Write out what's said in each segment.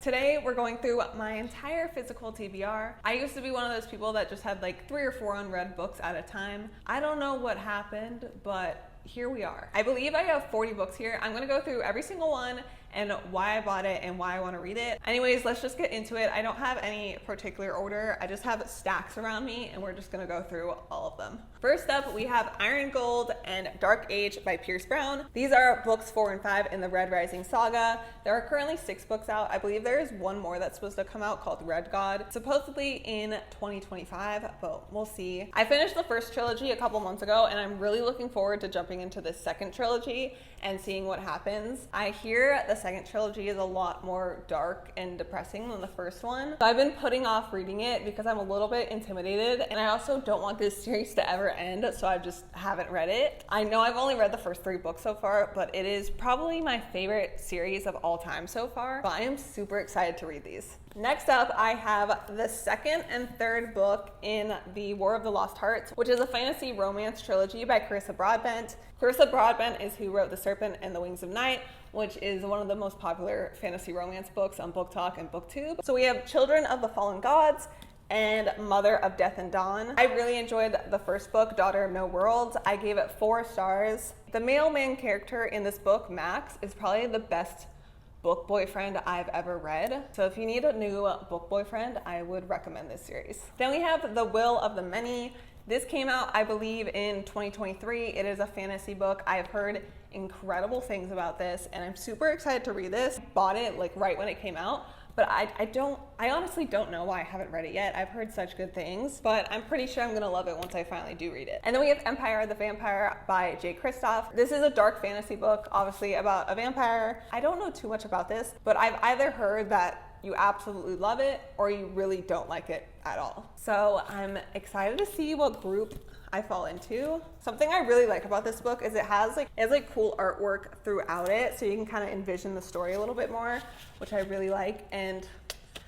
Today we're going through my entire physical TBR. I used to be one of those people that just had like 3 or 4 unread books at a time. I don't know what happened, but here we are. I believe I have 40 books here. I'm gonna go through every single one and why I bought it and why I want to read it. Anyways, let's just get into it. I don't have any particular order. I just have stacks around me and we're just gonna go through all of them. First up, we have Iron Gold and Dark Age by Pierce Brown. These are books 4 and 5 in the Red Rising saga. There are currently 6 books out. I believe there is one more that's supposed to come out called Red God, supposedly in 2025, but we'll see. I finished the first trilogy a couple months ago and I'm really looking forward to jumping into the second trilogy and seeing what happens. I hear the second trilogy is a lot more dark and depressing than the first one. So I've been putting off reading it because I'm a little bit intimidated and I also don't want this series to ever end, so I just haven't read it. I know I've only read the first 3 books so far, but it is probably my favorite series of all time so far, but I am super excited to read these. Next up, I have the second and third book in the War of the Lost Hearts, which is a fantasy romance trilogy by Carissa Broadbent. Carissa Broadbent is who wrote The Serpent and the Wings of Night, which is one of the most popular fantasy romance books on Book Talk and Booktube. So we have Children of the Fallen Gods and Mother of Death and Dawn. I really enjoyed the first book, Daughter of No Worlds. I gave it 4 stars. The male main character in this book, Max, is probably the best book boyfriend I've ever read. So if you need a new book boyfriend, I would recommend this series. Then we have The Will of the Many. This came out, I believe, in 2023. It is a fantasy book. I've heard incredible things about this and I'm super excited to read this. Bought it like right when it came out, but I honestly don't know why I haven't read it yet. I've heard such good things, but I'm pretty sure I'm gonna love it once I finally do read it. And then we have Empire the Vampire by Jay Kristoff. This is a dark fantasy book, obviously about a vampire. I don't know too much about this, but I've either heard that you absolutely love it or you really don't like it at all. So I'm excited to see what group I fall into. Something I really like about this book is it has cool artwork throughout it, so you can kind of envision the story a little bit more, which I really like. And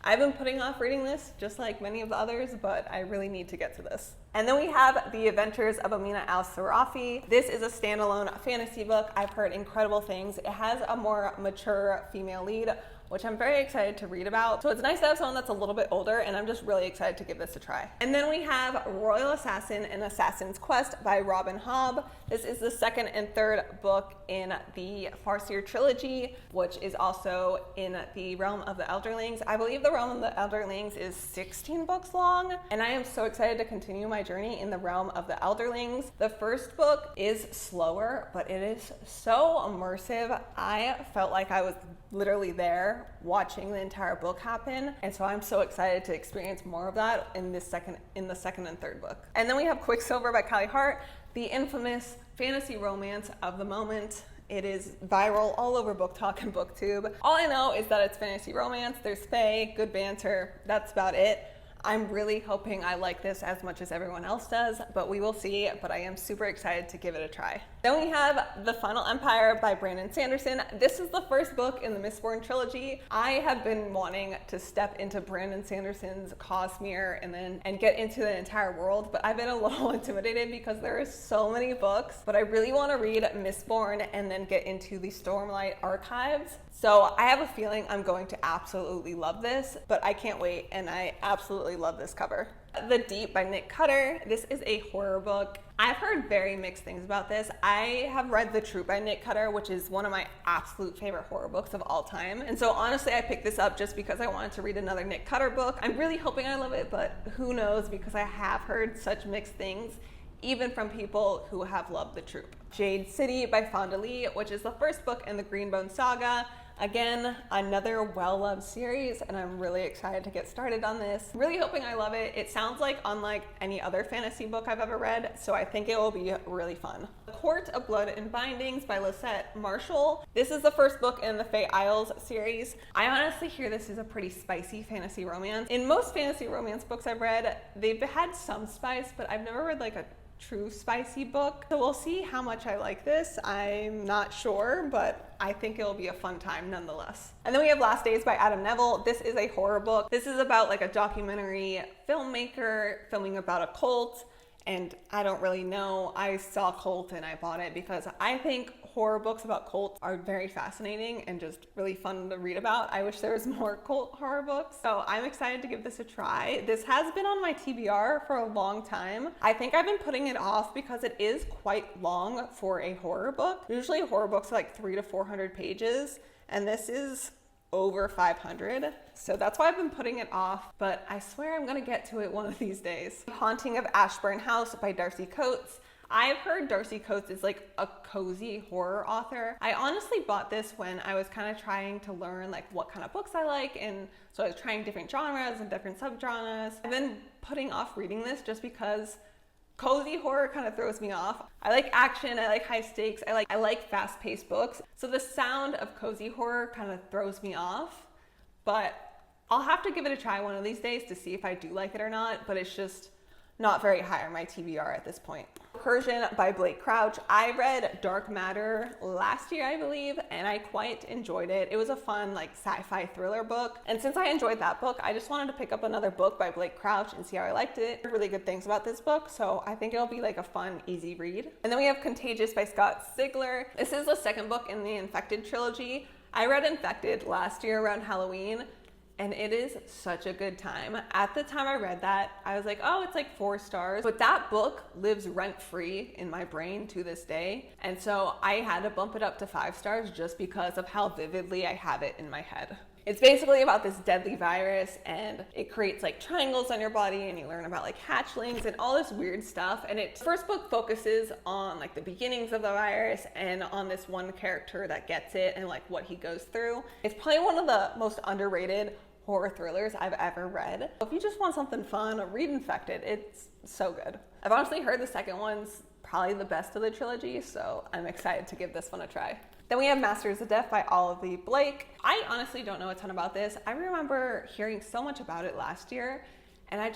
I've been putting off reading this just like many of the others, but I really need to get to this. And then we have The Adventures of Amina al-Sarafi. This is a standalone fantasy book. I've heard incredible things. It has a more mature female lead, which I'm very excited to read about. So it's nice to have someone that's a little bit older, and I'm just really excited to give this a try. And then we have Royal Assassin and Assassin's Quest by Robin Hobb. This is the second and third book in the Farseer trilogy, which is also in the Realm of the Elderlings. I believe the Realm of the Elderlings is 16 books long, and I am so excited to continue my journey in the Realm of the Elderlings. The first book is slower, but it is so immersive. I felt like I was literally there watching the entire book happen, and so I'm so excited to experience more of that in the second and third book. And then we have Quicksilver by Callie Hart, the infamous fantasy romance of the moment. It is viral all over Book Talk and Booktube. All I know is that it's fantasy romance, there's fae, good banter, that's about it. I'm really hoping I like this as much as everyone else does, but we will see. But I am super excited to give it a try. Then we have The Final Empire by Brandon Sanderson. This is the first book in the Mistborn trilogy. I have been wanting to step into Brandon Sanderson's Cosmere and get into the entire world, but I've been a little intimidated because there are so many books, but I really want to read Mistborn and then get into the Stormlight archives. So I have a feeling I'm going to absolutely love this, but I can't wait, and I absolutely love this cover. The Deep by Nick Cutter. This is a horror book. I've heard very mixed things about this. I have read The Troop by Nick Cutter, which is one of my absolute favorite horror books of all time. And so honestly, I picked this up just because I wanted to read another Nick Cutter book. I'm really hoping I love it, but who knows, because I have heard such mixed things, even from people who have loved The Troop. Jade City by Fonda Lee, which is the first book in the Greenbone saga. Again, another well-loved series, and I'm really excited to get started on this. Really hoping I love it. It sounds like unlike any other fantasy book I've ever read, so I think it will be really fun. The Court of Blood and Bindings by Lisette Marshall. This is the first book in the Fae Isles series. I honestly hear this is a pretty spicy fantasy romance. In most fantasy romance books I've read, they've had some spice, but I've never read like a true spicy book. So we'll see how much I like this. I'm not sure, but I think it'll be a fun time nonetheless. And then we have Last Days by Adam Neville. This is a horror book. This is about like a documentary filmmaker filming about a cult, And I don't really know. I saw Cult and I bought it because I think horror books about cults are very fascinating and just really fun to read about. I wish there was more cult horror books. So I'm excited to give this a try. This has been on my TBR for a long time. I think I've been putting it off because it is quite long for a horror book. Usually horror books are like 300 to 400 pages, and this is over 500. So that's why I've been putting it off, but I swear I'm gonna get to it one of these days. Haunting of Ashburn House by Darcy Coates. I've heard Darcy Coates is like a cozy horror author. I honestly bought this when I was kind of trying to learn like what kind of books I like, and so I was trying different genres and different subgenres. I've been putting off reading this just because cozy horror kind of throws me off. I like action, I like high stakes, I like fast-paced books. So the sound of cozy horror kind of throws me off, but I'll have to give it a try one of these days to see if I do like it or not, but it's just not very high on my TBR at this point. Recursion by Blake Crouch. I read Dark Matter last year, I believe, and I quite enjoyed it. It was a fun like sci-fi thriller book. And since I enjoyed that book, I just wanted to pick up another book by Blake Crouch and see how I liked it. Really good things about this book, so I think it'll be like a fun, easy read. And then we have Contagious by Scott Sigler. This is the second book in the Infected trilogy. I read Infected last year around Halloween, and it is such a good time. At the time I read that, I was like, oh, it's like 4 stars. But that book lives rent-free in my brain to this day. And so I had to bump it up to 5 stars just because of how vividly I have it in my head. It's basically about this deadly virus, and it creates like triangles on your body, and you learn about like hatchlings and all this weird stuff. And its first book focuses on like the beginnings of the virus and on this one character that gets it and like what he goes through. It's probably one of the most underrated horror thrillers I've ever read. If you just want something fun, read Infected. It's so good. I've honestly heard the second one's probably the best of the trilogy, so I'm excited to give this one a try. Then we have Masters of Death by Olive Blake. I honestly don't know a ton about this. I remember hearing so much about it last year, and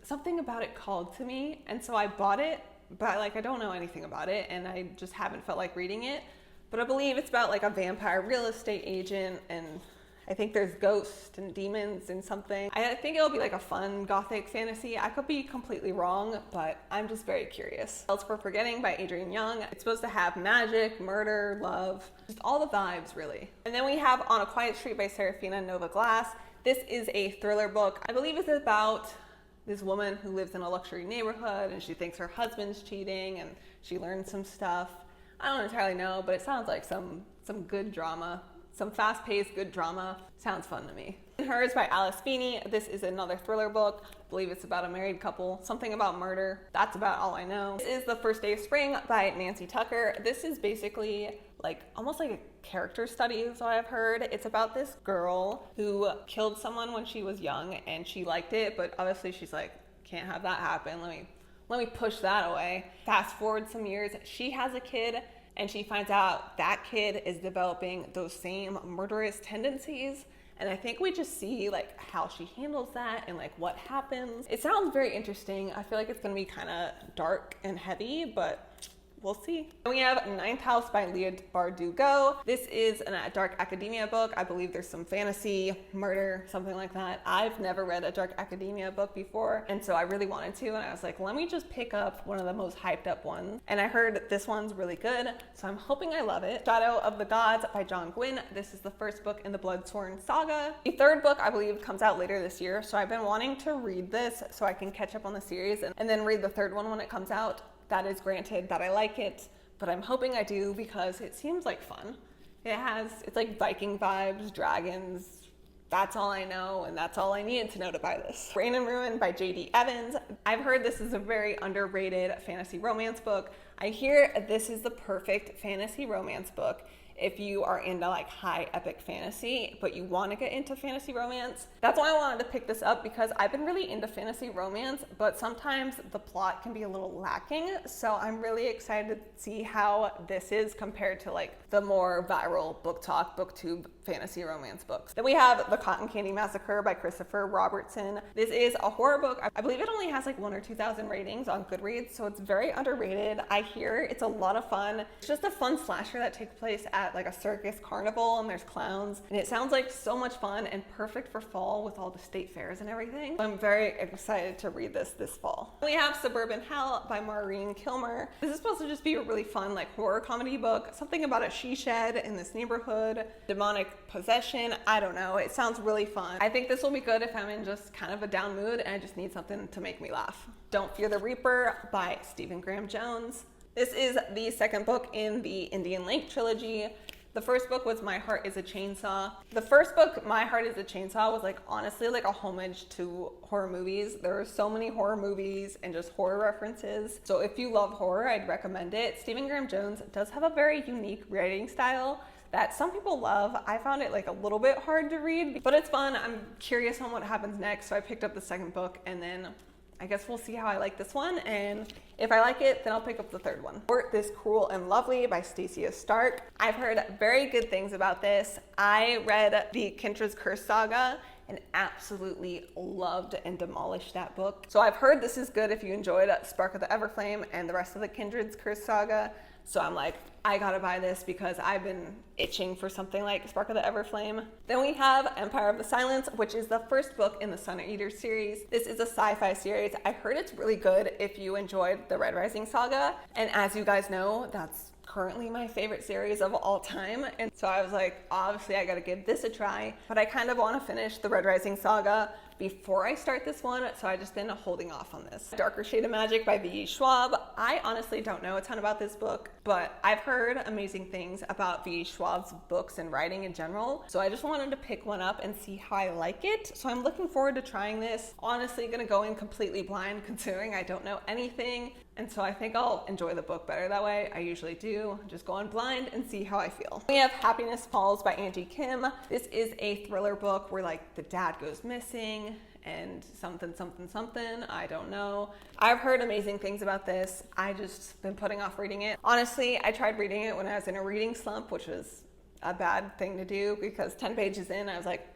something about it called to me, and so I bought it, but like I don't know anything about it, and I just haven't felt like reading it. But I believe it's about like a vampire real estate agent, and I think there's ghosts and demons and something. I think it'll be like a fun gothic fantasy. I could be completely wrong, but I'm just very curious. Else for Forgetting by Adrienne Young. It's supposed to have magic, murder, love, just all the vibes really. And then we have On a Quiet Street by Serafina Nova Glass. This is a thriller book. I believe it's about this woman who lives in a luxury neighborhood, and she thinks her husband's cheating, and she learns some stuff. I don't entirely know, but it sounds like some good drama. Some fast-paced, good drama. Sounds fun to me. Hers by Alice Feeney. This is another thriller book. I believe it's about a married couple. Something about murder. That's about all I know. This is The First Day of Spring by Nancy Tucker. This is basically like almost like a character study is what I've heard. It's about this girl who killed someone when she was young and she liked it, but obviously she's like, can't have that happen. Let me push that away. Fast forward some years, she has a kid, and she finds out that kid is developing those same murderous tendencies. And I think we just see like how she handles that and like what happens. It sounds very interesting. I feel like it's gonna be kind of dark and heavy, but we'll see. We have Ninth House by Leah Bardugo. This is a dark academia book. I believe there's some fantasy, murder, something like that. I've never read a dark academia book before, and so I really wanted to, and I was like, let me just pick up one of the most hyped up ones. And I heard this one's really good, so I'm hoping I love it. Shadow of the Gods by John Gwynne. This is the first book in the Bloodsworn saga. The third book, I believe, comes out later this year, so I've been wanting to read this so I can catch up on the series and then read the third one when it comes out. That is granted that I like it, but I'm hoping I do because it seems like fun. It's like Viking vibes, dragons. That's all I know, and that's all I needed to know to buy this. Rain and Ruin by J.D. Evans. I've heard this is a very underrated fantasy romance book. I hear this is the perfect fantasy romance book if you are into like high epic fantasy, but you want to get into fantasy romance. That's why I wanted to pick this up, because I've been really into fantasy romance, but sometimes the plot can be a little lacking. So I'm really excited to see how this is compared to like the more viral book talk, Booktube fantasy romance books. Then we have The Cotton Candy Massacre by Christopher Robertson. This is a horror book. I believe it only has like 1,000 or 2,000 ratings on Goodreads, so it's very underrated. I hear it's a lot of fun. It's just a fun slasher that takes place at at like a circus carnival and there's clowns, and it sounds like so much fun and perfect for fall with all the state fairs and everything. I'm very excited to read this fall. We have Suburban Hell by Maureen Kilmer. This is supposed to just be a really fun like horror comedy book, something about a she shed in this neighborhood, demonic possession, I don't know. It sounds really fun. I think this will be good if I'm in just kind of a down mood and I just need something to make me laugh. Don't Fear the Reaper by Stephen Graham Jones. This is the second book in the Indian Lake trilogy. The first book was My Heart is a Chainsaw. The first book, My Heart is a Chainsaw, was like honestly like a homage to horror movies. There are so many horror movies and just horror references. So if you love horror, I'd recommend it. Stephen Graham Jones does have a very unique writing style that some people love. I found it like a little bit hard to read, but it's fun. I'm curious on what happens next. So I picked up the second book, and then I guess we'll see how I like this one, and if I like it, then I'll pick up the third one. This Cruel and Lovely by Stacia Stark. I've heard very good things about this. I read the Kindred's Curse saga and absolutely loved and demolished that book. So I've heard this is good if you enjoyed Spark of the Everflame and the rest of the Kindred's Curse saga. So I'm like, I gotta buy this because I've been itching for something like Spark of the Everflame. Then we have Empire of the Silence, which is the first book in the Sun Eater series. This is a sci-fi series. I heard it's really good if you enjoyed the Red Rising saga. And as you guys know, that's currently my favorite series of all time. And so I was like, obviously I gotta give this a try, but I kind of wanna finish the Red Rising saga before I start this one, so I just been holding off on this. Darker Shade of Magic by V.E. Schwab. I honestly don't know a ton about this book, but I've heard amazing things about V.E. Schwab's books and writing in general, so I just wanted to pick one up and see how I like it. So I'm looking forward to trying this. Honestly, gonna go in completely blind considering I don't know anything, and so I think I'll enjoy the book better that way. I usually do. Just go in blind and see how I feel. We have Happiness Falls by Angie Kim. This is a thriller book where like the dad goes missing and something, I don't know. I've heard amazing things about this. I just been putting off reading it. Honestly, I tried reading it when I was in a reading slump, which was a bad thing to do because 10 pages in, I was like,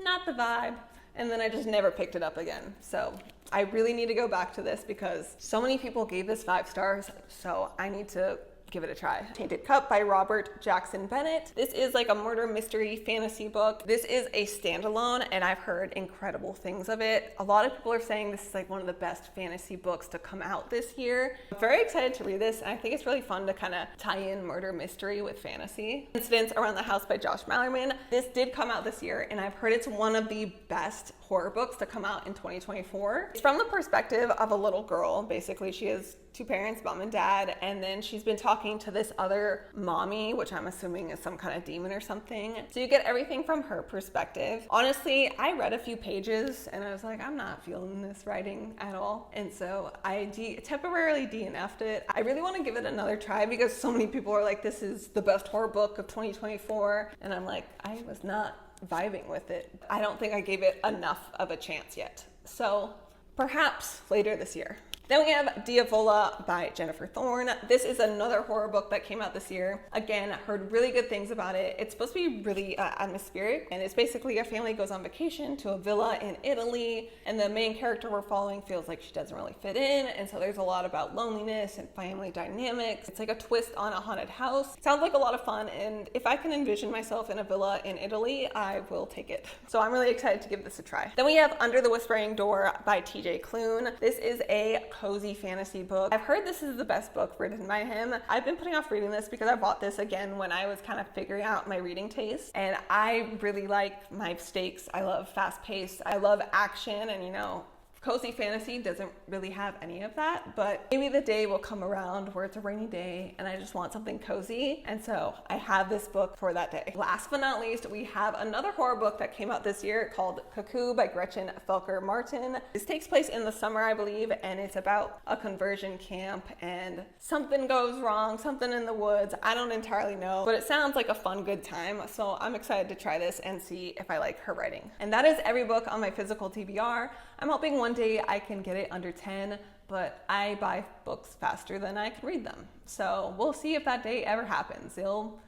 not the vibe. And then I just never picked it up again. So I really need to go back to this because so many people gave this 5 stars. So I need to give it a try. Tainted Cup by Robert Jackson Bennett. This is like a murder mystery fantasy book. This is a standalone and I've heard incredible things of it. A lot of people are saying this is like one of the best fantasy books to come out this year. I'm very excited to read this and I think it's really fun to kind of tie in murder mystery with fantasy. Incidents Around the House by Josh Malerman. This did come out this year and I've heard it's one of the best horror books to come out in 2024. It's from the perspective of a little girl. Basically, she has 2 parents, mom and dad, and then she's been talking to this other mommy, which I'm assuming is some kind of demon or something. So you get everything from her perspective. Honestly, I read a few pages and I was like, I'm not feeling this writing at all. And so I temporarily DNF'd it. I really want to give it another try because so many people are like, this is the best horror book of 2024. And I'm like, I was not vibing with it. I don't think I gave it enough of a chance yet. So perhaps later this year. Then we have Diavola by Jennifer Thorne. This is another horror book that came out this year. Again, heard really good things about it. It's supposed to be really atmospheric, and it's basically a family goes on vacation to a villa in Italy, and the main character we're following feels like she doesn't really fit in, and so there's a lot about loneliness and family dynamics. It's like a twist on a haunted house. Sounds like a lot of fun, and if I can envision myself in a villa in Italy, I will take it. So I'm really excited to give this a try. Then we have Under the Whispering Door by TJ Klune. This is a cozy fantasy book. I've heard this is the best book written by him. I've been putting off reading this because I bought this again when I was kind of figuring out my reading taste, and I really like my stakes. I love fast paced. I love action, and you know, cozy fantasy doesn't really have any of that, but maybe the day will come around where it's a rainy day and I just want something cozy, and so I have this book for that day. Last but not least, we have another horror book that came out this year called Cuckoo by Gretchen Felker Martin. This takes place in the summer, I believe, and it's about a conversion camp and something goes wrong, something in the woods. I don't entirely know, but it sounds like a fun, good time, so I'm excited to try this and see if I like her writing. And that is every book on my physical TBR. I'm hoping one day I can get it under 10, but I buy books faster than I can read them. So we'll see if that day ever happens. It'll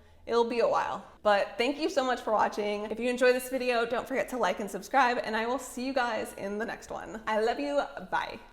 be a while. But thank you so much for watching. If you enjoyed this video, don't forget to like and subscribe, and I will see you guys in the next one. I love you. Bye.